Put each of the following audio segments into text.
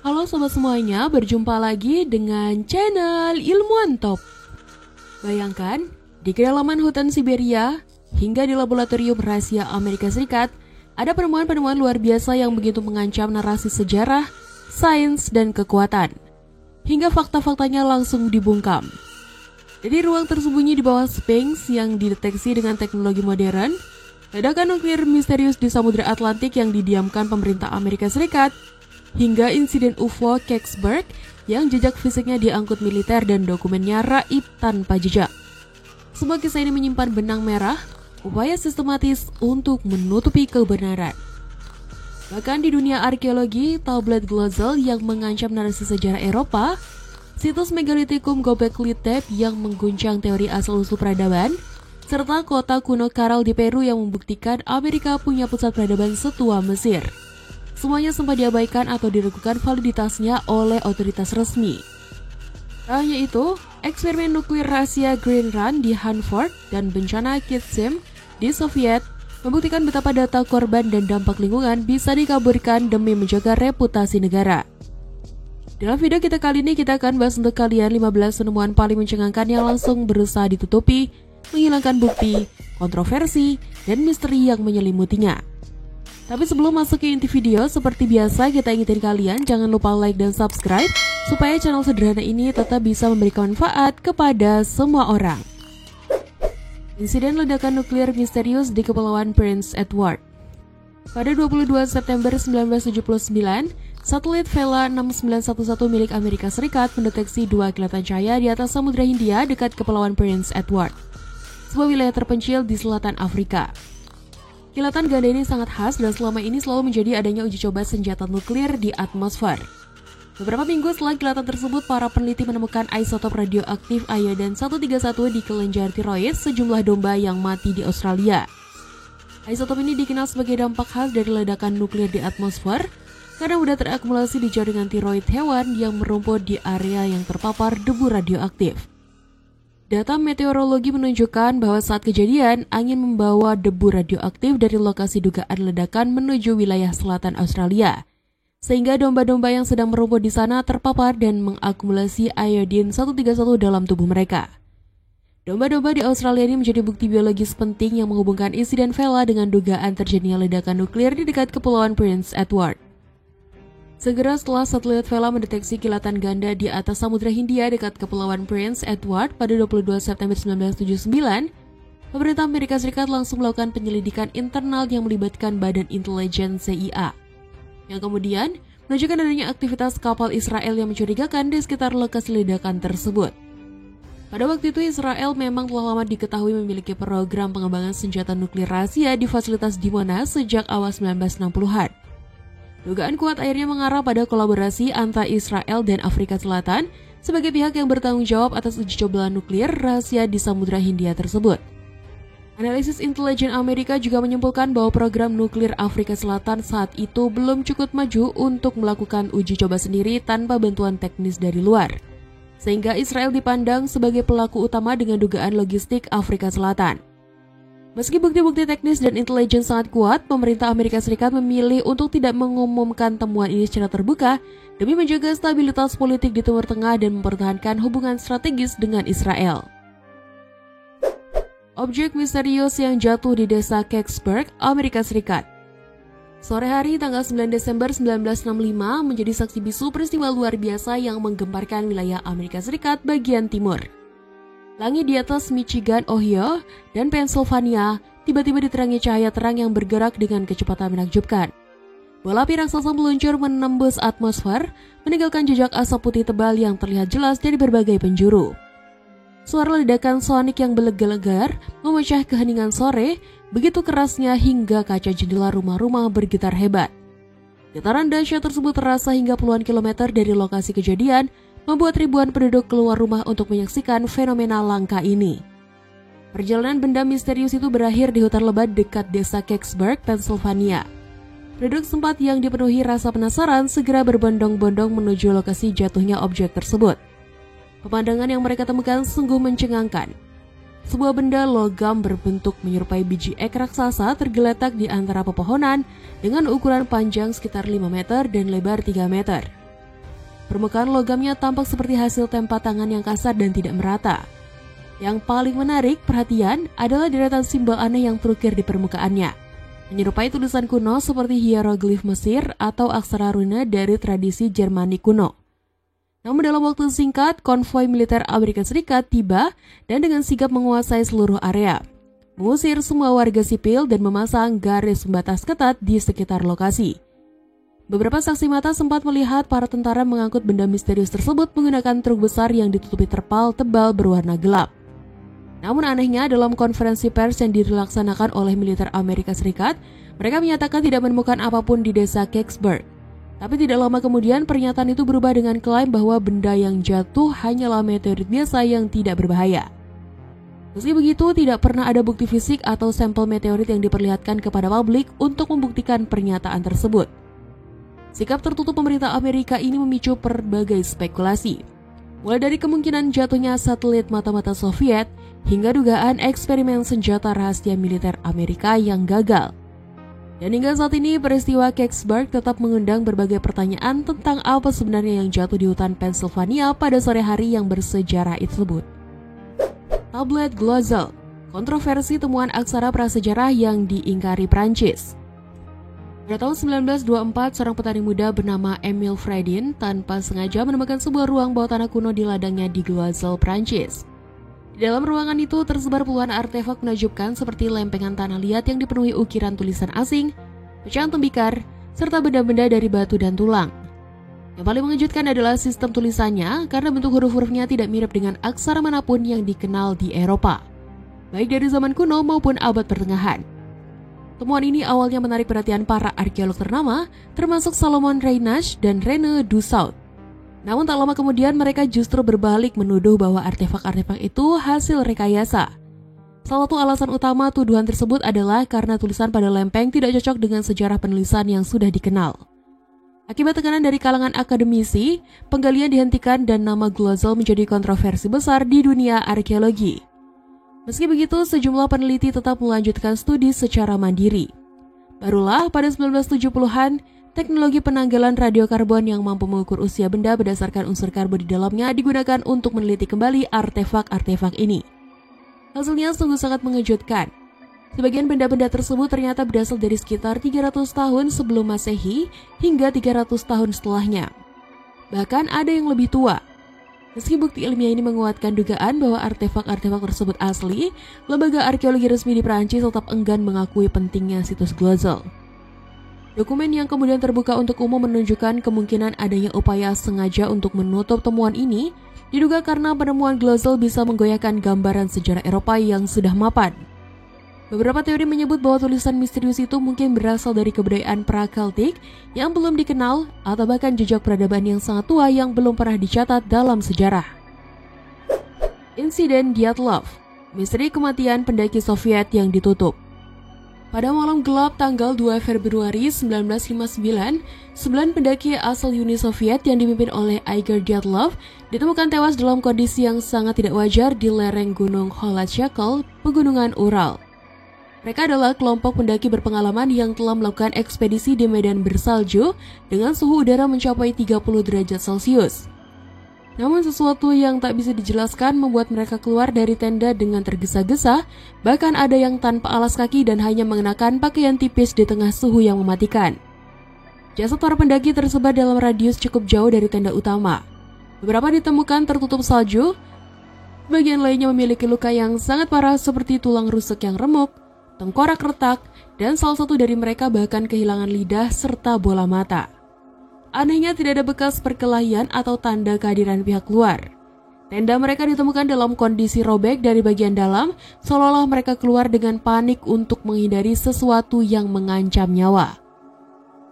Halo sobat semuanya, berjumpa lagi dengan channel Ilmuwan Top. Bayangkan, di kedalaman hutan Siberia hingga di laboratorium rahasia Amerika Serikat, ada penemuan-penemuan luar biasa yang begitu mengancam narasi sejarah, sains, dan kekuatan. Hingga fakta-faktanya langsung dibungkam. Dari ruang tersembunyi di bawah Sphinx yang dideteksi dengan teknologi modern, ledakan nuklir misterius di Samudra Atlantik yang didiamkan pemerintah Amerika Serikat, hingga insiden UFO Kecksburg yang jejak fisiknya diangkut militer dan dokumennya raib tanpa jejak. Semua kisah ini menyimpan benang merah, upaya sistematis untuk menutupi kebenaran. Bahkan di dunia arkeologi, tablet Glöckner yang mengancam narasi sejarah Eropa, situs Megalithikum Göbekli Tepe yang mengguncang teori asal-usul peradaban, serta kota kuno Caral di Peru yang membuktikan Amerika punya pusat peradaban setua Mesir. Semuanya sempat diabaikan atau diragukan validitasnya oleh otoritas resmi. Tak hanya itu, eksperimen nuklir rahasia Green Run di Hanford dan bencana Kitsim di Soviet membuktikan betapa data korban dan dampak lingkungan bisa dikaburkan demi menjaga reputasi negara. Dalam video kita kali ini, kita akan bahas untuk kalian 15 penemuan paling mencengangkan yang langsung berusaha ditutupi, menghilangkan bukti, kontroversi, dan misteri yang menyelimutinya. Tapi sebelum masuk ke inti video, seperti biasa kita ingetin kalian jangan lupa like dan subscribe supaya channel sederhana ini tetap bisa memberikan manfaat kepada semua orang. Insiden ledakan nuklir misterius di Kepulauan Prince Edward. Pada 22 September 1979, satelit Vela 6911 milik Amerika Serikat mendeteksi dua kilatan cahaya di atas Samudra Hindia dekat Kepulauan Prince Edward, sebuah wilayah terpencil di selatan Afrika. Kilatan ganda ini sangat khas dan selama ini selalu menjadi adanya uji coba senjata nuklir di atmosfer. Beberapa minggu setelah kilatan tersebut, para peneliti menemukan isotop radioaktif iodine 131 di kelenjar tiroid sejumlah domba yang mati di Australia. Isotop ini dikenal sebagai dampak khas dari ledakan nuklir di atmosfer karena mudah terakumulasi di jaringan tiroid hewan yang merumput di area yang terpapar debu radioaktif. Data meteorologi menunjukkan bahwa saat kejadian, angin membawa debu radioaktif dari lokasi dugaan ledakan menuju wilayah selatan Australia, sehingga domba-domba yang sedang merumput di sana terpapar dan mengakumulasi iodine 131 dalam tubuh mereka. Domba-domba di Australia ini menjadi bukti biologis penting yang menghubungkan insiden Vela dengan dugaan terjadinya ledakan nuklir di dekat Kepulauan Prince Edward. Segera setelah satelit Vela mendeteksi kilatan ganda di atas Samudra Hindia dekat Kepulauan Prince Edward pada 22 September 1979, pemerintah Amerika Serikat langsung melakukan penyelidikan internal yang melibatkan Badan Intelijen CIA, yang kemudian menunjukkan adanya aktivitas kapal Israel yang mencurigakan di sekitar lokasi ledakan tersebut. Pada waktu itu, Israel memang telah lama diketahui memiliki program pengembangan senjata nuklir rahasia di fasilitas di Monash sejak awal 1960-an. Dugaan kuat akhirnya mengarah pada kolaborasi antara Israel dan Afrika Selatan sebagai pihak yang bertanggung jawab atas uji coba nuklir rahasia di Samudra Hindia tersebut. Analisis intelijen Amerika juga menyimpulkan bahwa program nuklir Afrika Selatan saat itu belum cukup maju untuk melakukan uji coba sendiri tanpa bantuan teknis dari luar, sehingga Israel dipandang sebagai pelaku utama dengan dugaan logistik Afrika Selatan. Meski bukti-bukti teknis dan intelijen sangat kuat, pemerintah Amerika Serikat memilih untuk tidak mengumumkan temuan ini secara terbuka demi menjaga stabilitas politik di Timur Tengah dan mempertahankan hubungan strategis dengan Israel. Objek misterius yang jatuh di desa Kecksburg, Amerika Serikat. Sore hari tanggal 9 Desember 1965 menjadi saksi bisu peristiwa luar biasa yang menggemparkan wilayah Amerika Serikat bagian timur. Langit di atas Michigan, Ohio, dan Pennsylvania tiba-tiba diterangi cahaya terang yang bergerak dengan kecepatan menakjubkan. Bola api raksasa meluncur menembus atmosfer, meninggalkan jejak asap putih tebal yang terlihat jelas dari berbagai penjuru. Suara ledakan sonik yang bergelegar memecah keheningan sore, begitu kerasnya hingga kaca jendela rumah-rumah bergetar hebat. Getaran dahsyat tersebut terasa hingga puluhan kilometer dari lokasi kejadian, membuat ribuan penduduk keluar rumah untuk menyaksikan fenomena langka ini. Perjalanan benda misterius itu berakhir di hutan lebat dekat desa Kecksburg, Pennsylvania. Penduduk sempat yang dipenuhi rasa penasaran segera berbondong-bondong menuju lokasi jatuhnya objek tersebut. Pemandangan yang mereka temukan sungguh mencengangkan. Sebuah benda logam berbentuk menyerupai biji ek raksasa tergeletak di antara pepohonan dengan ukuran panjang sekitar 5 meter dan lebar 3 meter. Permukaan logamnya tampak seperti hasil tempat tangan yang kasar dan tidak merata. Yang paling menarik perhatian adalah deretan simbol aneh yang terukir di permukaannya, menyerupai tulisan kuno seperti hieroglif Mesir atau aksara rune dari tradisi Jermanik kuno. Namun dalam waktu singkat, konvoi militer Amerika Serikat tiba dan dengan sigap menguasai seluruh area, mengusir semua warga sipil dan memasang garis pembatas ketat di sekitar lokasi. Beberapa saksi mata sempat melihat para tentara mengangkut benda misterius tersebut menggunakan truk besar yang ditutupi terpal tebal berwarna gelap. Namun anehnya, dalam konferensi pers yang dilaksanakan oleh militer Amerika Serikat, mereka menyatakan tidak menemukan apapun di desa Kecksburg. Tapi tidak lama kemudian pernyataan itu berubah dengan klaim bahwa benda yang jatuh hanyalah meteorit biasa yang tidak berbahaya. Meski begitu, tidak pernah ada bukti fisik atau sampel meteorit yang diperlihatkan kepada publik untuk membuktikan pernyataan tersebut. Sikap tertutup pemerintah Amerika ini memicu berbagai spekulasi, mulai dari kemungkinan jatuhnya satelit mata-mata Soviet hingga dugaan eksperimen senjata rahasia militer Amerika yang gagal. Dan hingga saat ini, peristiwa Kecksburg tetap mengundang berbagai pertanyaan tentang apa sebenarnya yang jatuh di hutan Pennsylvania pada sore hari yang bersejarah tersebut. Tablet Glozal, kontroversi temuan aksara prasejarah yang diingkari Prancis. Pada tahun 1924, seorang petani muda bernama Emile Fredin tanpa sengaja menemukan sebuah ruang bawah tanah kuno di ladangnya di Glozal, Prancis. Di dalam ruangan itu tersebar puluhan artefak menakjubkan seperti lempengan tanah liat yang dipenuhi ukiran tulisan asing, pecahan tembikar, serta benda-benda dari batu dan tulang. Yang paling mengejutkan adalah sistem tulisannya karena bentuk huruf-hurufnya tidak mirip dengan aksara manapun yang dikenal di Eropa, baik dari zaman kuno maupun abad pertengahan. Temuan ini awalnya menarik perhatian para arkeolog ternama, termasuk Salomon Reynasch dan René Dussault. Namun tak lama kemudian mereka justru berbalik menuduh bahwa artefak-artefak itu hasil rekayasa. Salah satu alasan utama tuduhan tersebut adalah karena tulisan pada lempeng tidak cocok dengan sejarah penulisan yang sudah dikenal. Akibat tekanan dari kalangan akademisi, penggalian dihentikan dan nama Glozal menjadi kontroversi besar di dunia arkeologi. Meski begitu, sejumlah peneliti tetap melanjutkan studi secara mandiri. Barulah pada 1970-an, teknologi penanggalan radiokarbon yang mampu mengukur usia benda berdasarkan unsur karbon di dalamnya digunakan untuk meneliti kembali artefak-artefak ini. Hasilnya sungguh sangat mengejutkan. Sebagian benda-benda tersebut ternyata berasal dari sekitar 300 tahun sebelum Masehi hingga 300 tahun setelahnya. Bahkan ada yang lebih tua. Meski bukti ilmiah ini menguatkan dugaan bahwa artefak-artefak tersebut asli, lembaga arkeologi resmi di Prancis tetap enggan mengakui pentingnya situs Glozal. Dokumen yang kemudian terbuka untuk umum menunjukkan kemungkinan adanya upaya sengaja untuk menutup temuan ini, diduga karena penemuan Glozal bisa menggoyahkan gambaran sejarah Eropa yang sudah mapan. Beberapa teori menyebut bahwa tulisan misterius itu mungkin berasal dari kebudayaan pra-Keltik yang belum dikenal atau bahkan jejak peradaban yang sangat tua yang belum pernah dicatat dalam sejarah. Insiden Dyatlov, misteri kematian pendaki Soviet yang ditutup. Pada malam gelap tanggal 2 Februari 1959, 9 pendaki asal Uni Soviet yang dipimpin oleh Igor Dyatlov ditemukan tewas dalam kondisi yang sangat tidak wajar di lereng Gunung Holatshakal, Pegunungan Ural. Mereka adalah kelompok pendaki berpengalaman yang telah melakukan ekspedisi di medan bersalju dengan suhu udara mencapai 30 derajat Celcius. Namun sesuatu yang tak bisa dijelaskan membuat mereka keluar dari tenda dengan tergesa-gesa, bahkan ada yang tanpa alas kaki dan hanya mengenakan pakaian tipis di tengah suhu yang mematikan. Jasad para pendaki tersebar dalam radius cukup jauh dari tenda utama. Beberapa ditemukan tertutup salju, bagian lainnya memiliki luka yang sangat parah seperti tulang rusuk yang remuk, tengkorak retak, dan salah satu dari mereka bahkan kehilangan lidah serta bola mata. Anehnya tidak ada bekas perkelahian atau tanda kehadiran pihak luar. Tenda mereka ditemukan dalam kondisi robek dari bagian dalam, seolah-olah mereka keluar dengan panik untuk menghindari sesuatu yang mengancam nyawa.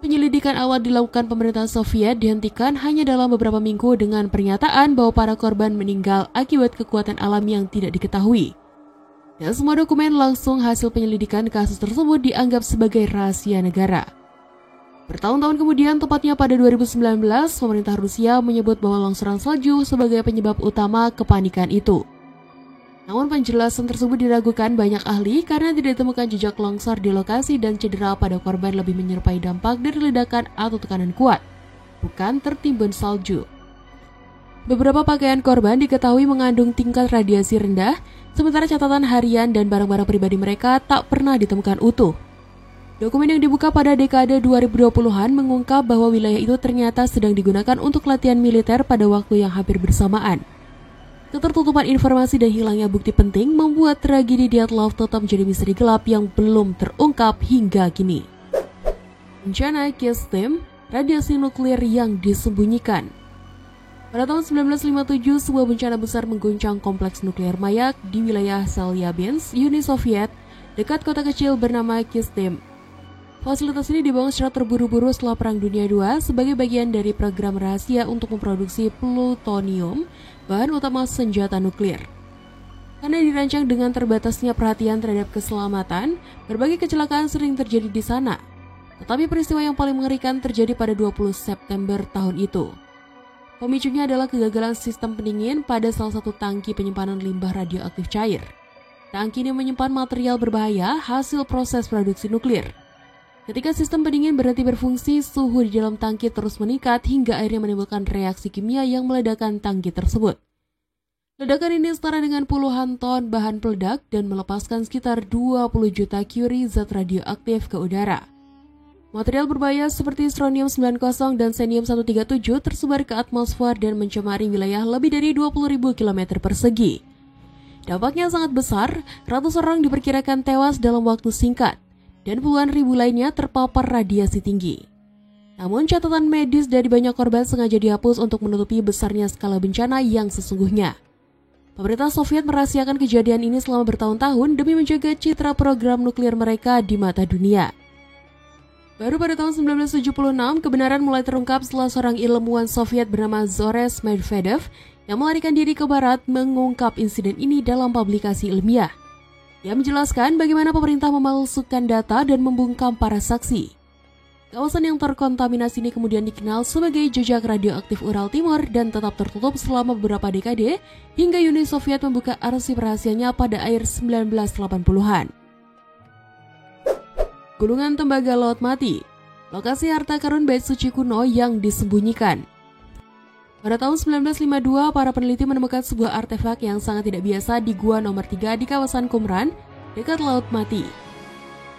Penyelidikan awal dilakukan pemerintah Soviet dihentikan hanya dalam beberapa minggu dengan pernyataan bahwa para korban meninggal akibat kekuatan alam yang tidak diketahui. Dan semua dokumen langsung hasil penyelidikan kasus tersebut dianggap sebagai rahasia negara. Bertahun-tahun kemudian, tepatnya pada 2019, pemerintah Rusia menyebut bahwa longsoran salju sebagai penyebab utama kepanikan itu. Namun penjelasan tersebut diragukan banyak ahli karena tidak ditemukan jejak longsor di lokasi dan cedera pada korban lebih menyerupai dampak dari ledakan atau tekanan kuat, bukan tertimbun salju. Beberapa pakaian korban diketahui mengandung tingkat radiasi rendah, sementara catatan harian dan barang-barang pribadi mereka tak pernah ditemukan utuh. Dokumen yang dibuka pada dekade 2020-an mengungkap bahwa wilayah itu ternyata sedang digunakan untuk latihan militer pada waktu yang hampir bersamaan. Ketertutupan informasi dan hilangnya bukti penting membuat tragedi Dyatlov tetap menjadi misteri gelap yang belum terungkap hingga kini. Bencana Keystone, radiasi nuklir yang disembunyikan. Pada tahun 1957, sebuah bencana besar mengguncang kompleks nuklir Mayak di wilayah Chelyabinsk, Uni Soviet, dekat kota kecil bernama Keystone. Fasilitas ini dibangun secara terburu-buru setelah Perang Dunia II sebagai bagian dari program rahasia untuk memproduksi plutonium, bahan utama senjata nuklir. Karena dirancang dengan terbatasnya perhatian terhadap keselamatan, berbagai kecelakaan sering terjadi di sana. Tetapi peristiwa yang paling mengerikan terjadi pada 20 September tahun itu. Pemicunya adalah kegagalan sistem pendingin pada salah satu tangki penyimpanan limbah radioaktif cair. Tangki ini menyimpan material berbahaya hasil proses produksi nuklir. Ketika sistem pendingin berhenti berfungsi, suhu di dalam tangki terus meningkat hingga akhirnya menimbulkan reaksi kimia yang meledakkan tangki tersebut. Ledakan ini setara dengan puluhan ton bahan peledak dan melepaskan sekitar 20 juta curie zat radioaktif ke udara. Material berbahaya seperti strontium-90 dan cesium-137 tersebar ke atmosfer dan mencemari wilayah lebih dari 20.000 km persegi. Dampaknya sangat besar, ratusan orang diperkirakan tewas dalam waktu singkat, dan puluhan ribu lainnya terpapar radiasi tinggi. Namun catatan medis dari banyak korban sengaja dihapus untuk menutupi besarnya skala bencana yang sesungguhnya. Pemerintah Soviet merahasiakan kejadian ini selama bertahun-tahun demi menjaga citra program nuklir mereka di mata dunia. Baru pada tahun 1976, kebenaran mulai terungkap setelah seorang ilmuwan Soviet bernama Zores Medvedev yang melarikan diri ke barat mengungkap insiden ini dalam publikasi ilmiah. Dia menjelaskan bagaimana pemerintah memalsukan data dan membungkam para saksi. Kawasan yang terkontaminasi ini kemudian dikenal sebagai jejak radioaktif Ural Timur dan tetap tertutup selama beberapa dekade hingga Uni Soviet membuka arsip rahasianya pada akhir 1980-an. Gulungan tembaga laut mati, lokasi harta karun bait suci kuno yang disembunyikan. Pada tahun 1952, para peneliti menemukan sebuah artefak yang sangat tidak biasa di Gua Nomor 3 di kawasan Qumran, dekat Laut Mati.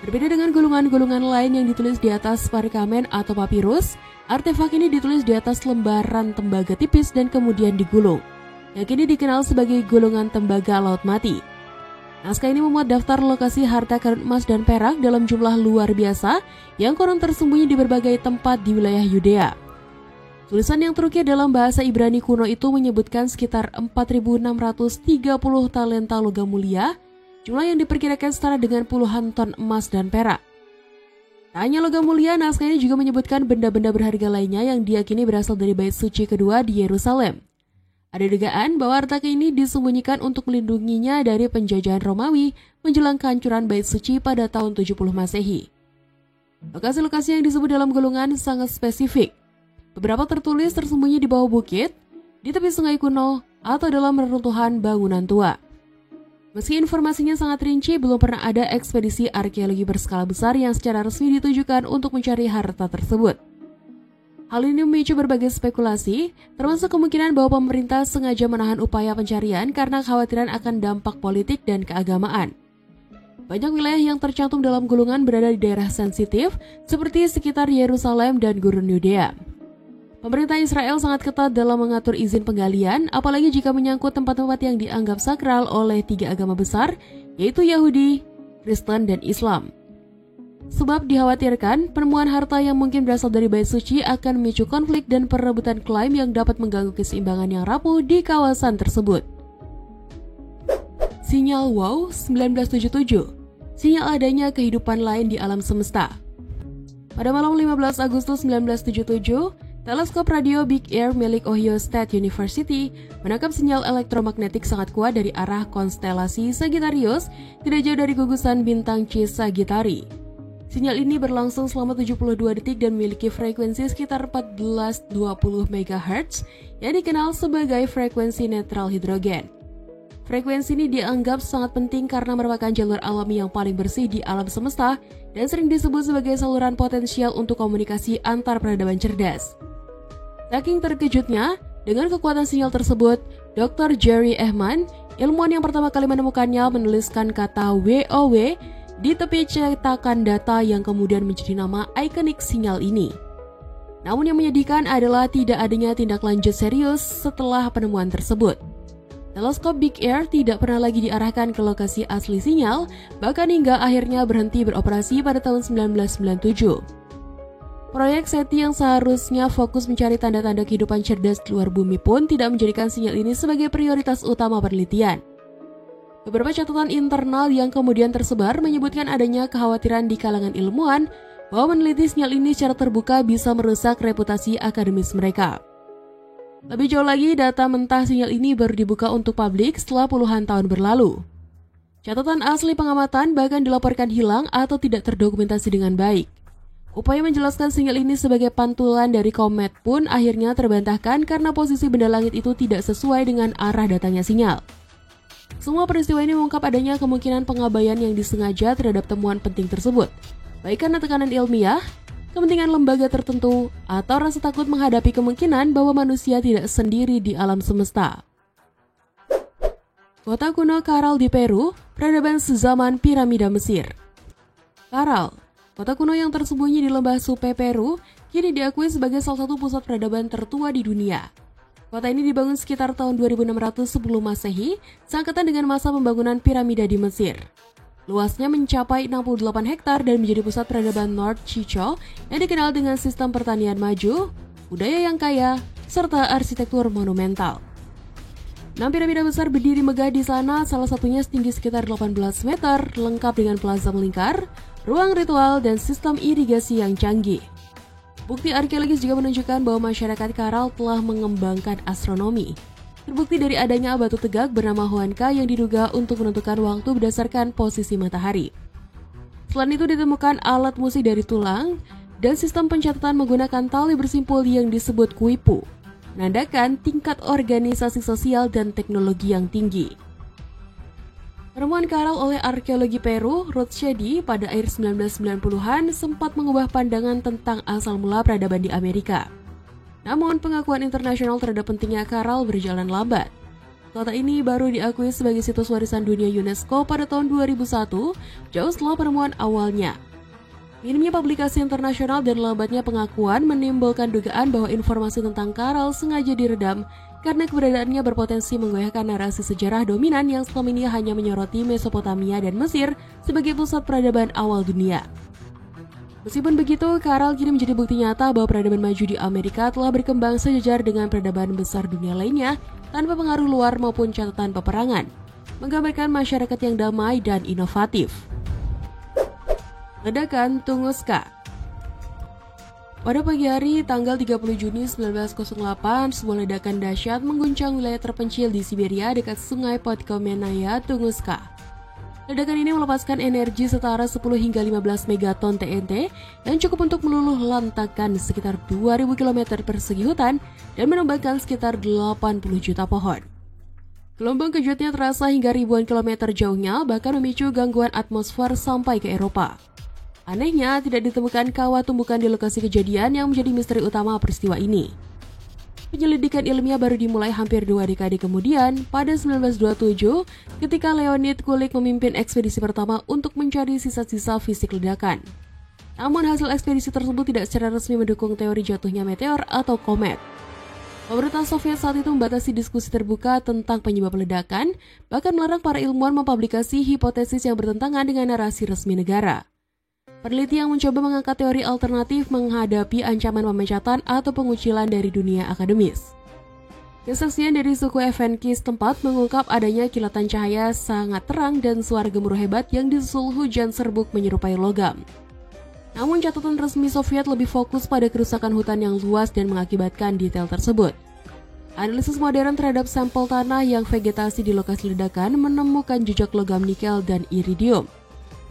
Berbeda dengan gulungan-gulungan lain yang ditulis di atas perkamen atau papirus, artefak ini ditulis di atas lembaran tembaga tipis dan kemudian digulung, yang kini dikenal sebagai gulungan tembaga Laut Mati. Naskah ini memuat daftar lokasi harta karun emas dan perak dalam jumlah luar biasa yang konon tersembunyi di berbagai tempat di wilayah Yudea. Tulisan yang terukir dalam bahasa Ibrani kuno itu menyebutkan sekitar 4.630 talenta logam mulia, jumlah yang diperkirakan setara dengan puluhan ton emas dan perak. Tak hanya logam mulia, naskah ini juga menyebutkan benda-benda berharga lainnya yang diyakini berasal dari bait suci kedua di Yerusalem. Ada dugaan bahwa harta ini disembunyikan untuk melindunginya dari penjajahan Romawi menjelang kehancuran bait suci pada tahun 70 Masehi. Lokasi-lokasi yang disebut dalam gulungan sangat spesifik. Beberapa tertulis tersembunyi di bawah bukit, di tepi sungai kuno, atau dalam reruntuhan bangunan tua. Meski informasinya sangat rinci, belum pernah ada ekspedisi arkeologi berskala besar yang secara resmi ditujukan untuk mencari harta tersebut. Hal ini memicu berbagai spekulasi, termasuk kemungkinan bahwa pemerintah sengaja menahan upaya pencarian karena kekhawatiran akan dampak politik dan keagamaan. Banyak wilayah yang tercantum dalam gulungan berada di daerah sensitif, seperti sekitar Yerusalem dan Gurun Yudea. Pemerintah Israel sangat ketat dalam mengatur izin penggalian, apalagi jika menyangkut tempat-tempat yang dianggap sakral oleh 3 agama besar, yaitu Yahudi, Kristen, dan Islam. Sebab dikhawatirkan penemuan harta yang mungkin berasal dari bait suci akan memicu konflik dan perebutan klaim yang dapat mengganggu keseimbangan yang rapuh di kawasan tersebut. Sinyal WOW 1977, sinyal adanya kehidupan lain di alam semesta. Pada malam 15 Agustus 1977, teleskop radio Big Air milik Ohio State University menangkap sinyal elektromagnetik sangat kuat dari arah konstelasi Sagittarius, tidak jauh dari gugusan bintang Sagittari. Sinyal ini berlangsung selama 72 detik dan memiliki frekuensi sekitar 1420 MHz yang dikenal sebagai frekuensi netral hidrogen. Frekuensi ini dianggap sangat penting karena merupakan jalur alami yang paling bersih di alam semesta dan sering disebut sebagai saluran potensial untuk komunikasi antar peradaban cerdas. Saking terkejutnya, Dengan kekuatan sinyal tersebut, Dr. Jerry Ehman, ilmuwan yang pertama kali menemukannya, menuliskan kata WOW di tepi cetakan data yang kemudian menjadi nama ikonik sinyal ini. Namun yang menyedihkan adalah tidak adanya tindak lanjut serius setelah penemuan tersebut. Teleskop Big Air tidak pernah lagi diarahkan ke lokasi asli sinyal, bahkan hingga akhirnya berhenti beroperasi pada tahun 1997. Proyek SETI yang seharusnya fokus mencari tanda-tanda kehidupan cerdas di luar bumi pun tidak menjadikan sinyal ini sebagai prioritas utama penelitian. Beberapa catatan internal yang kemudian tersebar menyebutkan adanya kekhawatiran di kalangan ilmuwan bahwa meneliti sinyal ini secara terbuka bisa merusak reputasi akademis mereka. Lebih jauh lagi, data mentah sinyal ini baru dibuka untuk publik setelah puluhan tahun berlalu. Catatan asli pengamatan bahkan dilaporkan hilang atau tidak terdokumentasi dengan baik. Upaya menjelaskan sinyal ini sebagai pantulan dari komet pun akhirnya terbantahkan karena posisi benda langit itu tidak sesuai dengan arah datangnya sinyal. Semua peristiwa ini mengungkap adanya kemungkinan pengabaian yang disengaja terhadap temuan penting tersebut, baik karena tekanan ilmiah, kepentingan lembaga tertentu, atau rasa takut menghadapi kemungkinan bahwa manusia tidak sendiri di alam semesta. Kota kuno Caral di Peru, peradaban sezaman piramida Mesir. Caral, kota kuno yang tersembunyi di lembah Supe, Peru, kini diakui sebagai salah satu pusat peradaban tertua di dunia. Kota ini dibangun sekitar tahun 2600 sebelum Masehi, seangkatan dengan masa pembangunan piramida di Mesir. Luasnya mencapai 68 hektar dan menjadi pusat peradaban North Chicho yang dikenal dengan sistem pertanian maju, budaya yang kaya, serta arsitektur monumental. 6 piramida besar berdiri megah di sana, salah satunya setinggi sekitar 18 meter, lengkap dengan plaza melingkar, ruang ritual, dan sistem irigasi yang canggih. Bukti arkeologis juga menunjukkan bahwa masyarakat Caral telah mengembangkan astronomi. Terbukti dari adanya batu tegak bernama Huanca yang diduga untuk menentukan waktu berdasarkan posisi matahari. Selain itu ditemukan alat musik dari tulang dan sistem pencatatan menggunakan tali bersimpul yang disebut kuipu, menandakan tingkat organisasi sosial dan teknologi yang tinggi. Penemuan Caral oleh arkeologi Peru, Ruth Sheddy, pada akhir 1990-an sempat mengubah pandangan tentang asal mula peradaban di Amerika. Namun, pengakuan internasional terhadap pentingnya Caral berjalan lambat. Kota ini baru diakui sebagai situs warisan dunia UNESCO pada tahun 2001, jauh setelah penemuan awalnya. Minimnya publikasi internasional dan lambatnya pengakuan menimbulkan dugaan bahwa informasi tentang Caral sengaja diredam karena keberadaannya berpotensi menggoyahkan narasi sejarah dominan yang selama ini hanya menyoroti Mesopotamia dan Mesir sebagai pusat peradaban awal dunia. Meskipun begitu, Caral kini menjadi bukti nyata bahwa peradaban maju di Amerika telah berkembang sejajar dengan peradaban besar dunia lainnya tanpa pengaruh luar maupun catatan peperangan, menggambarkan masyarakat yang damai dan inovatif. Ledakan Tunguska. Pada pagi hari tanggal 30 Juni 1908, sebuah ledakan dahsyat mengguncang wilayah terpencil di Siberia dekat sungai Podkomenaya, Tunguska. Ledakan ini melepaskan energi setara 10 hingga 15 megaton TNT yang cukup untuk meluluh lantakan sekitar 2000 km persegi hutan dan menumbangkan sekitar 80 juta pohon. Gelombang kejutnya terasa hingga ribuan kilometer jauhnya, bahkan memicu gangguan atmosfer sampai ke Eropa. Anehnya, tidak ditemukan kawah tumbukan di lokasi kejadian yang menjadi misteri utama peristiwa ini. Penyelidikan ilmiah baru dimulai hampir 2 dekade kemudian, pada 1927, ketika Leonid Kulik memimpin ekspedisi pertama untuk mencari sisa-sisa fisik ledakan. Namun hasil ekspedisi tersebut tidak secara resmi mendukung teori jatuhnya meteor atau komet. Pemerintah Soviet saat itu membatasi diskusi terbuka tentang penyebab ledakan, bahkan melarang para ilmuwan mempublikasi hipotesis yang bertentangan dengan narasi resmi negara. Peneliti yang mencoba mengangkat teori alternatif menghadapi ancaman pemecatan atau pengucilan dari dunia akademis. Kesaksian dari suku Evenki setempat mengungkap adanya kilatan cahaya sangat terang dan suara gemuruh hebat yang disusul hujan serbuk menyerupai logam. Namun catatan resmi Soviet lebih fokus pada kerusakan hutan yang luas dan mengakibatkan detail tersebut. Analisis modern terhadap sampel tanah yang vegetasi di lokasi ledakan menemukan jejak logam nikel dan iridium,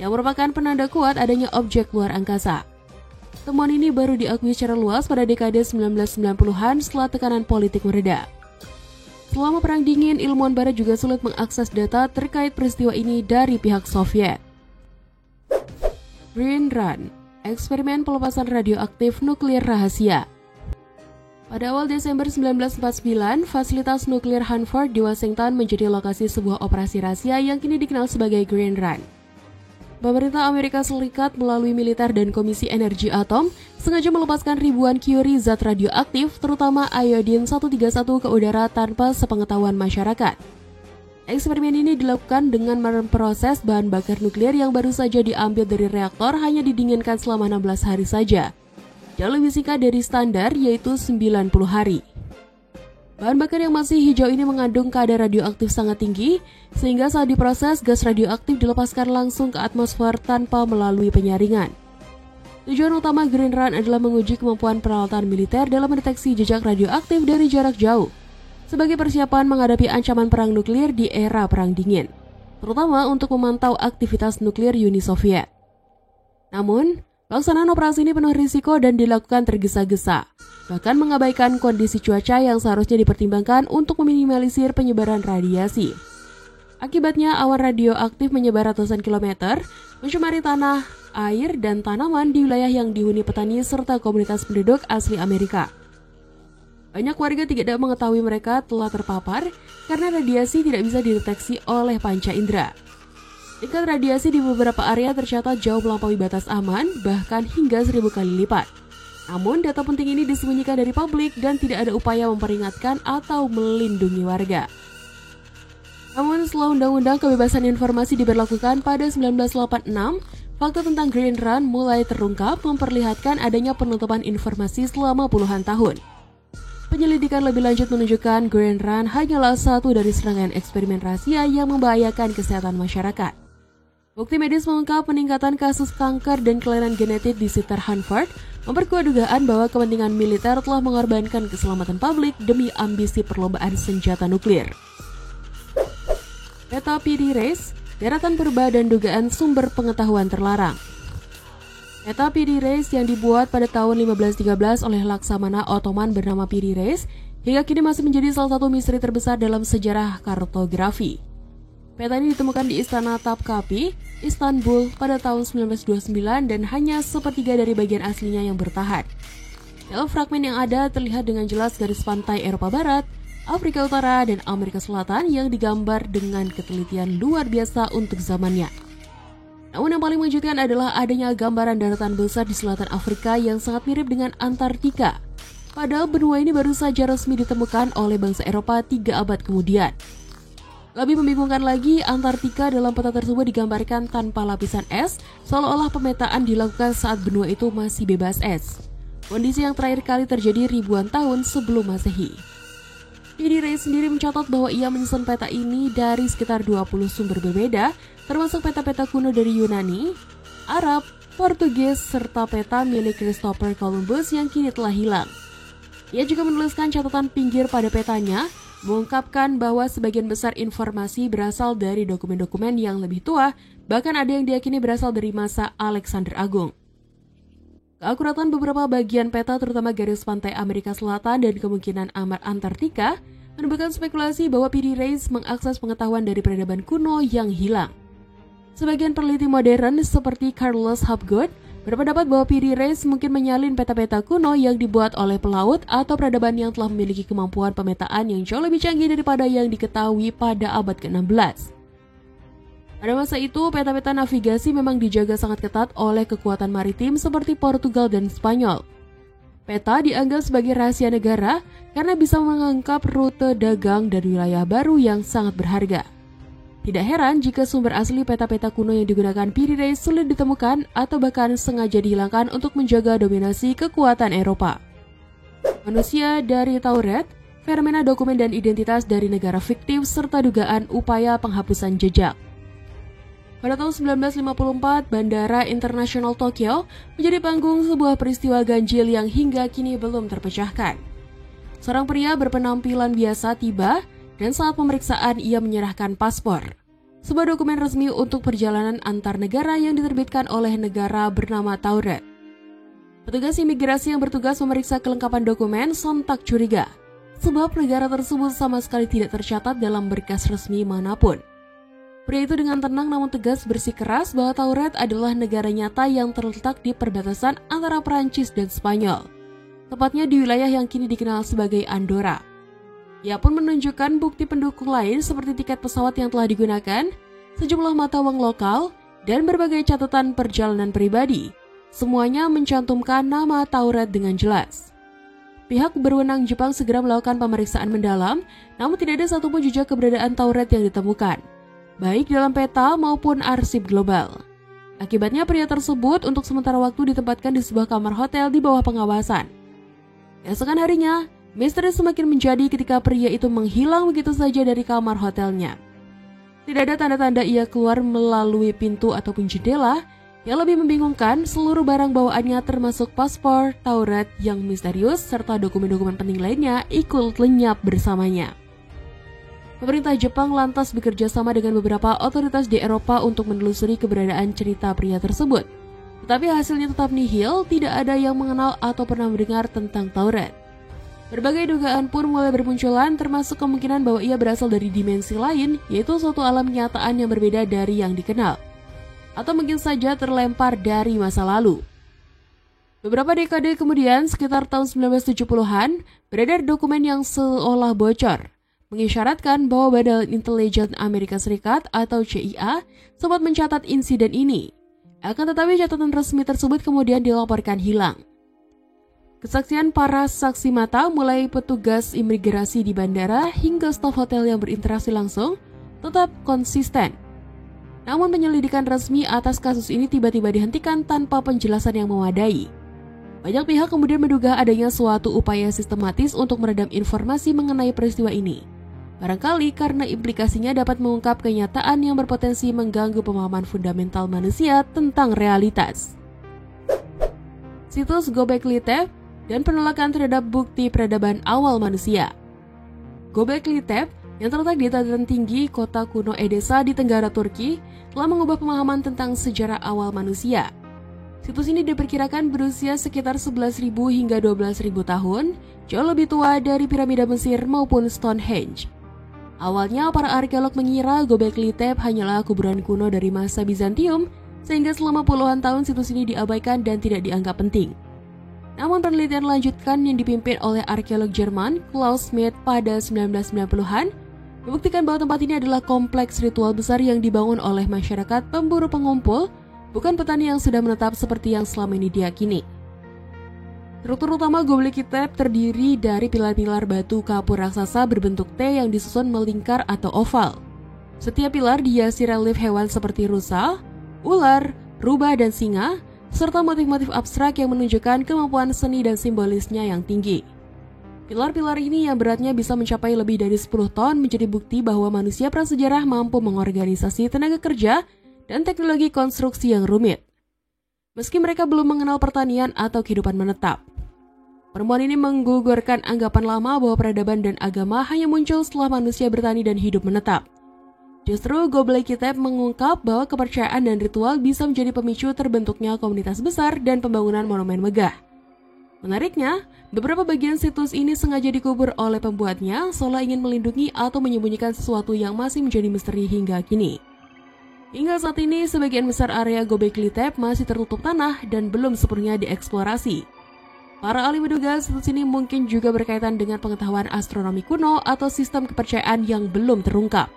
yang merupakan penanda kuat adanya objek luar angkasa. Temuan ini baru diakui secara luas pada dekade 1990-an setelah tekanan politik mereda. Selama Perang Dingin, ilmuwan barat juga sulit mengakses data terkait peristiwa ini dari pihak Soviet. Green Run, eksperimen pelepasan radioaktif nuklir rahasia. Pada awal Desember 1949, fasilitas nuklir Hanford di Washington menjadi lokasi sebuah operasi rahasia yang kini dikenal sebagai Green Run. Pemerintah Amerika Serikat melalui militer dan Komisi Energi Atom sengaja melepaskan ribuan curie zat radioaktif, terutama iodin 131 ke udara tanpa sepengetahuan masyarakat. Eksperimen ini dilakukan dengan memproses bahan bakar nuklir yang baru saja diambil dari reaktor hanya didinginkan selama 16 hari saja. Jauh lebih singkat dari standar, yaitu 90 hari. Bahan bakar yang masih hijau ini mengandung kadar radioaktif sangat tinggi, sehingga saat diproses, gas radioaktif dilepaskan langsung ke atmosfer tanpa melalui penyaringan. Tujuan utama Green Run adalah menguji kemampuan peralatan militer dalam mendeteksi jejak radioaktif dari jarak jauh, sebagai persiapan menghadapi ancaman perang nuklir di era Perang Dingin, terutama untuk memantau aktivitas nuklir Uni Soviet. Namun, pelaksanaan operasi ini penuh risiko dan dilakukan tergesa-gesa, bahkan mengabaikan kondisi cuaca yang seharusnya dipertimbangkan untuk meminimalisir penyebaran radiasi. Akibatnya, awan radioaktif menyebar ratusan kilometer, mencemari tanah, air, dan tanaman di wilayah yang dihuni petani serta komunitas penduduk asli Amerika. Banyak warga tidak mengetahui mereka telah terpapar karena radiasi tidak bisa dideteksi oleh panca indera. Tingkat radiasi di beberapa area tercatat jauh melampaui batas aman, bahkan hingga 1000 kali lipat. Namun, data penting ini disembunyikan dari publik dan tidak ada upaya memperingatkan atau melindungi warga. Namun, setelah Undang-Undang Kebebasan Informasi diberlakukan pada 1986, fakta tentang Green Run mulai terungkap memperlihatkan adanya penutupan informasi selama puluhan tahun. Penyelidikan lebih lanjut menunjukkan Green Run hanyalah satu dari serangkaian eksperimen rahasia yang membahayakan kesehatan masyarakat. Bukti medis mengungkap peningkatan kasus kanker dan kelainan genetik di sekitar Hanford, memperkuat dugaan bahwa kepentingan militer telah mengorbankan keselamatan publik demi ambisi perlombaan senjata nuklir. Peta PD Race, deretan purba dan dugaan sumber pengetahuan terlarang. Peta PD Race yang dibuat pada tahun 1513 oleh Laksamana Ottoman bernama PD Race, hingga kini masih menjadi salah satu misteri terbesar dalam sejarah kartografi. Peta ini ditemukan di Istana Topkapi, Istanbul pada tahun 1929 dan hanya sepertiga dari bagian aslinya yang bertahan. Dalam fragmen yang ada terlihat dengan jelas garis pantai Eropa Barat, Afrika Utara, dan Amerika Selatan yang digambar dengan ketelitian luar biasa untuk zamannya. Namun yang paling mengejutkan adalah adanya gambaran daratan besar di selatan Afrika yang sangat mirip dengan Antartika. Padahal benua ini baru saja resmi ditemukan oleh bangsa Eropa 3 abad kemudian. Lebih membingungkan lagi, Antartika dalam peta tersebut digambarkan tanpa lapisan es, seolah-olah pemetaan dilakukan saat benua itu masih bebas es. Kondisi yang terakhir kali terjadi ribuan tahun sebelum Masehi. PD Race sendiri mencatat bahwa ia menyusun peta ini dari sekitar 20 sumber berbeda, termasuk peta-peta kuno dari Yunani, Arab, Portugis, serta peta milik Christopher Columbus yang kini telah hilang. Ia juga menuliskan catatan pinggir pada petanya, mengungkapkan bahwa sebagian besar informasi berasal dari dokumen-dokumen yang lebih tua, bahkan ada yang diyakini berasal dari masa Alexander Agung. Keakuratan beberapa bagian peta, terutama garis pantai Amerika Selatan dan kemungkinan Antartika, menumbuhkan spekulasi bahwa PD Race mengakses pengetahuan dari peradaban kuno yang hilang. Sebagian peneliti modern seperti Carlos Hapgood berpendapat bahwa PD Race mungkin menyalin peta-peta kuno yang dibuat oleh pelaut atau peradaban yang telah memiliki kemampuan pemetaan yang jauh lebih canggih daripada yang diketahui pada abad ke-16. Pada masa itu, peta-peta navigasi memang dijaga sangat ketat oleh kekuatan maritim seperti Portugal dan Spanyol. Peta dianggap sebagai rahasia negara karena bisa mengungkap rute dagang dan wilayah baru yang sangat berharga. Tidak heran jika sumber asli peta-peta kuno yang digunakan PD Race sulit ditemukan atau bahkan sengaja dihilangkan untuk menjaga dominasi kekuatan Eropa. Manusia dari Tauret, fenomena dokumen dan identitas dari negara fiktif, serta dugaan upaya penghapusan jejak. Pada tahun 1954, Bandara Internasional Tokyo menjadi panggung sebuah peristiwa ganjil yang hingga kini belum terpecahkan. Seorang pria berpenampilan biasa tiba, dan saat pemeriksaan ia menyerahkan paspor, sebuah dokumen resmi untuk perjalanan antar negara yang diterbitkan oleh negara bernama Tauret. Petugas imigrasi yang bertugas memeriksa kelengkapan dokumen sontak curiga, sebab negara tersebut sama sekali tidak tercatat dalam berkas resmi manapun. Pria itu dengan tenang namun tegas bersikeras bahwa Tauret adalah negara nyata yang terletak di perbatasan antara Perancis dan Spanyol. tepatnya di wilayah yang kini dikenal sebagai Andorra. Ia pun menunjukkan bukti pendukung lain seperti tiket pesawat yang telah digunakan, sejumlah mata uang lokal, dan berbagai catatan perjalanan pribadi. Semuanya mencantumkan nama Tauret dengan jelas. Pihak berwenang Jepang segera melakukan pemeriksaan mendalam, namun tidak ada satupun jejak keberadaan Tauret yang ditemukan, baik dalam peta maupun arsip global. Akibatnya pria tersebut untuk sementara waktu ditempatkan di sebuah kamar hotel di bawah pengawasan. Keesokan harinya, misteri semakin menjadi ketika pria itu menghilang begitu saja dari kamar hotelnya. Tidak ada tanda-tanda ia keluar melalui pintu ataupun jendela. Yang lebih membingungkan, seluruh barang bawaannya termasuk paspor, Tauret yang misterius, serta dokumen-dokumen penting lainnya ikut lenyap bersamanya. Pemerintah Jepang lantas bekerja sama dengan beberapa otoritas di Eropa untuk menelusuri keberadaan cerita pria tersebut. Tetapi hasilnya tetap nihil, tidak ada yang mengenal atau pernah mendengar tentang Tauret. Berbagai dugaan pun mulai bermunculan, termasuk kemungkinan bahwa ia berasal dari dimensi lain, yaitu suatu alam kenyataan yang berbeda dari yang dikenal. Atau mungkin saja terlempar dari masa lalu. Beberapa dekade kemudian, sekitar tahun 1970-an, beredar dokumen yang seolah bocor, mengisyaratkan bahwa Badan Intelijen Amerika Serikat atau CIA sempat mencatat insiden ini. Akan tetapi catatan resmi tersebut kemudian dilaporkan hilang. Kesaksian para saksi mata mulai petugas imigrasi di bandara hingga staf hotel yang berinteraksi langsung tetap konsisten. Namun penyelidikan resmi atas kasus ini tiba-tiba dihentikan tanpa penjelasan yang memadai. Banyak pihak kemudian menduga adanya suatu upaya sistematis untuk meredam informasi mengenai peristiwa ini. Barangkali karena implikasinya dapat mengungkap kenyataan yang berpotensi mengganggu pemahaman fundamental manusia tentang realitas. Situs Göbekli Tepe dan penolakan terhadap bukti peradaban awal manusia. Göbekli Tepe yang terletak di dataran tinggi kota kuno Edesa di tenggara Turki telah mengubah pemahaman tentang sejarah awal manusia. Situs ini diperkirakan berusia sekitar 11.000 hingga 12.000 tahun, jauh lebih tua dari piramida Mesir maupun Stonehenge. Awalnya para arkeolog mengira Göbekli Tepe hanyalah kuburan kuno dari masa Bizantium, sehingga selama puluhan tahun situs ini diabaikan dan tidak dianggap penting. Namun penelitian lanjutkan yang dipimpin oleh arkeolog Jerman Klaus Schmidt pada 1990-an membuktikan bahwa tempat ini adalah kompleks ritual besar yang dibangun oleh masyarakat pemburu pengumpul, bukan petani yang sudah menetap seperti yang selama ini diyakini. Struktur utama Göbekli Tepe terdiri dari pilar-pilar batu kapur raksasa berbentuk T yang disusun melingkar atau oval. Setiap pilar dihiasi relief hewan seperti rusa, ular, rubah, dan singa, serta motif-motif abstrak yang menunjukkan kemampuan seni dan simbolisnya yang tinggi. Pilar-pilar ini yang beratnya bisa mencapai lebih dari 10 ton menjadi bukti bahwa manusia prasejarah mampu mengorganisasi tenaga kerja dan teknologi konstruksi yang rumit. Meski mereka belum mengenal pertanian atau kehidupan menetap. Pertemuan ini menggugurkan anggapan lama bahwa peradaban dan agama hanya muncul setelah manusia bertani dan hidup menetap. Justru Göbekli Tepe mengungkap bahwa kepercayaan dan ritual bisa menjadi pemicu terbentuknya komunitas besar dan pembangunan monumen megah. Menariknya, beberapa bagian situs ini sengaja dikubur oleh pembuatnya seolah ingin melindungi atau menyembunyikan sesuatu yang masih menjadi misteri hingga kini. Hingga saat ini, sebagian besar area Göbekli Tepe masih tertutup tanah dan belum sepenuhnya dieksplorasi. Para ahli menduga situs ini mungkin juga berkaitan dengan pengetahuan astronomi kuno atau sistem kepercayaan yang belum terungkap.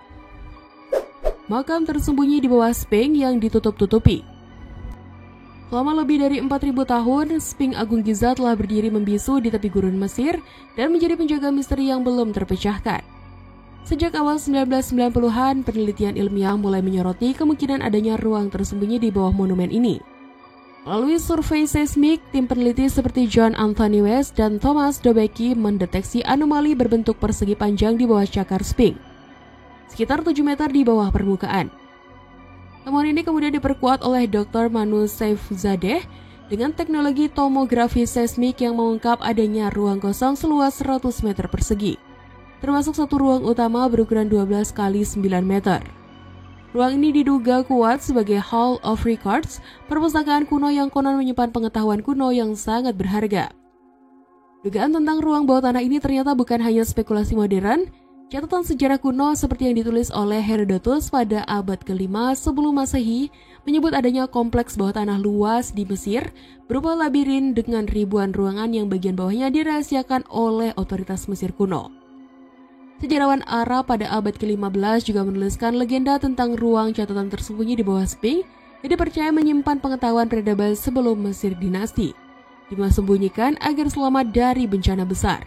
Makam tersembunyi di bawah Sphinx yang ditutup-tutupi. Selama lebih dari 4.000 tahun, Sphinx Agung Giza telah berdiri membisu di tepi gurun Mesir dan menjadi penjaga misteri yang belum terpecahkan. Sejak awal 1990-an, penelitian ilmiah mulai menyoroti kemungkinan adanya ruang tersembunyi di bawah monumen ini. Melalui survei seismik, tim peneliti seperti John Anthony West dan Thomas Dobecki mendeteksi anomali berbentuk persegi panjang di bawah cakar Sphinx, sekitar 7 meter di bawah permukaan. Temuan ini kemudian diperkuat oleh Dr. Manu Saifzadeh dengan teknologi tomografi seismik yang mengungkap adanya ruang kosong seluas 100 meter persegi, termasuk satu ruang utama berukuran 12 x 9 meter. Ruang ini diduga kuat sebagai Hall of Records, perpustakaan kuno yang konon menyimpan pengetahuan kuno yang sangat berharga. Dugaan tentang ruang bawah tanah ini ternyata bukan hanya spekulasi modern. Catatan sejarah kuno seperti yang ditulis oleh Herodotus pada abad ke-5 sebelum Masehi menyebut adanya kompleks bawah tanah luas di Mesir berupa labirin dengan ribuan ruangan yang bagian bawahnya dirahasiakan oleh otoritas Mesir kuno. Sejarawan Arab pada abad ke-15 juga menuliskan legenda tentang ruang catatan tersembunyi di bawah Sphinx yang dipercaya menyimpan pengetahuan peradaban sebelum Mesir dinasti, disembunyikan agar selamat dari bencana besar.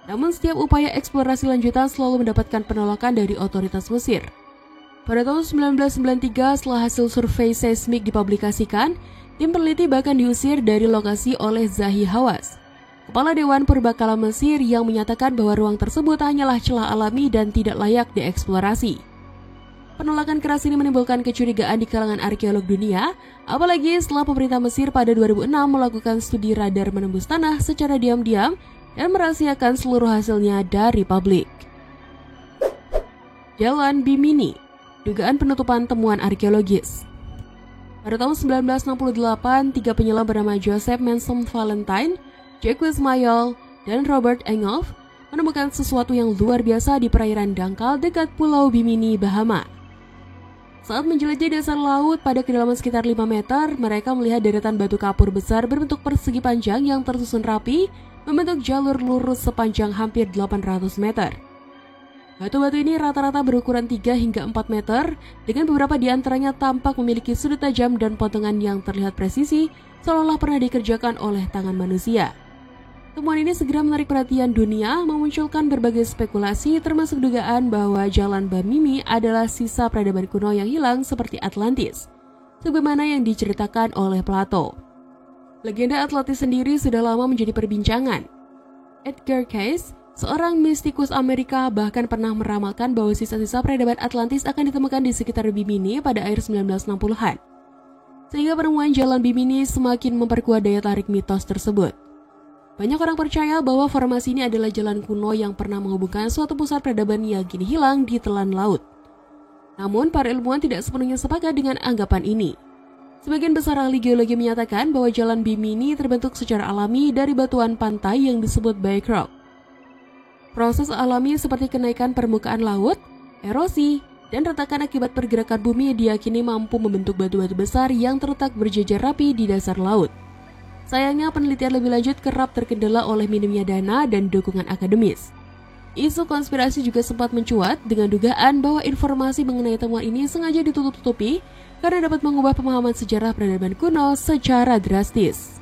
Namun setiap upaya eksplorasi lanjutan selalu mendapatkan penolakan dari otoritas Mesir. Pada tahun 1993 setelah hasil survei seismik dipublikasikan, tim peneliti bahkan diusir dari lokasi oleh Zahi Hawass, Kepala Dewan Purbakala Mesir, yang menyatakan bahwa ruang tersebut hanyalah celah alami dan tidak layak dieksplorasi. Penolakan keras ini menimbulkan kecurigaan di kalangan arkeolog dunia, apalagi setelah pemerintah Mesir pada 2006 melakukan studi radar menembus tanah secara diam-diam dan merahasiakan seluruh hasilnya dari publik. Jalan Bimini, dugaan penutupan temuan arkeologis. Pada tahun 1968, 3 penyelam bernama Joseph Manson Valentine, Jacques Mayol, dan Robert Enghoff menemukan sesuatu yang luar biasa di perairan dangkal dekat Pulau Bimini, Bahama. Saat menjelajah dasar laut pada kedalaman sekitar 5 meter, mereka melihat deretan batu kapur besar berbentuk persegi panjang yang tersusun rapi, membentuk jalur lurus sepanjang hampir 800 meter. Batu-batu ini rata-rata berukuran 3 hingga 4 meter, dengan beberapa di antaranya tampak memiliki sudut tajam dan potongan yang terlihat presisi, seolah-olah pernah dikerjakan oleh tangan manusia. Temuan ini segera menarik perhatian dunia, memunculkan berbagai spekulasi termasuk dugaan bahwa Jalan Bimini adalah sisa peradaban kuno yang hilang seperti Atlantis, sebagaimana yang diceritakan oleh Plato. Legenda Atlantis sendiri sudah lama menjadi perbincangan. Edgar Cayce, seorang mistikus Amerika, bahkan pernah meramalkan bahwa sisa-sisa peradaban Atlantis akan ditemukan di sekitar Bimini pada akhir 1960-an. Sehingga penemuan Jalan Bimini semakin memperkuat daya tarik mitos tersebut. Banyak orang percaya bahwa formasi ini adalah jalan kuno yang pernah menghubungkan suatu pusat peradaban yang kini hilang di telan laut. Namun, para ilmuwan tidak sepenuhnya sepakat dengan anggapan ini. Sebagian besar ahli geologi menyatakan bahwa Jalan Bimini terbentuk secara alami dari batuan pantai yang disebut Back Rock. Proses alami seperti kenaikan permukaan laut, erosi, dan retakan akibat pergerakan bumi diyakini mampu membentuk batu-batu besar yang terletak berjejer rapi di dasar laut. Sayangnya, penelitian lebih lanjut kerap terkendala oleh minimnya dana dan dukungan akademis. Isu konspirasi juga sempat mencuat dengan dugaan bahwa informasi mengenai temuan ini sengaja ditutup-tutupi karena dapat mengubah pemahaman sejarah peradaban kuno secara drastis.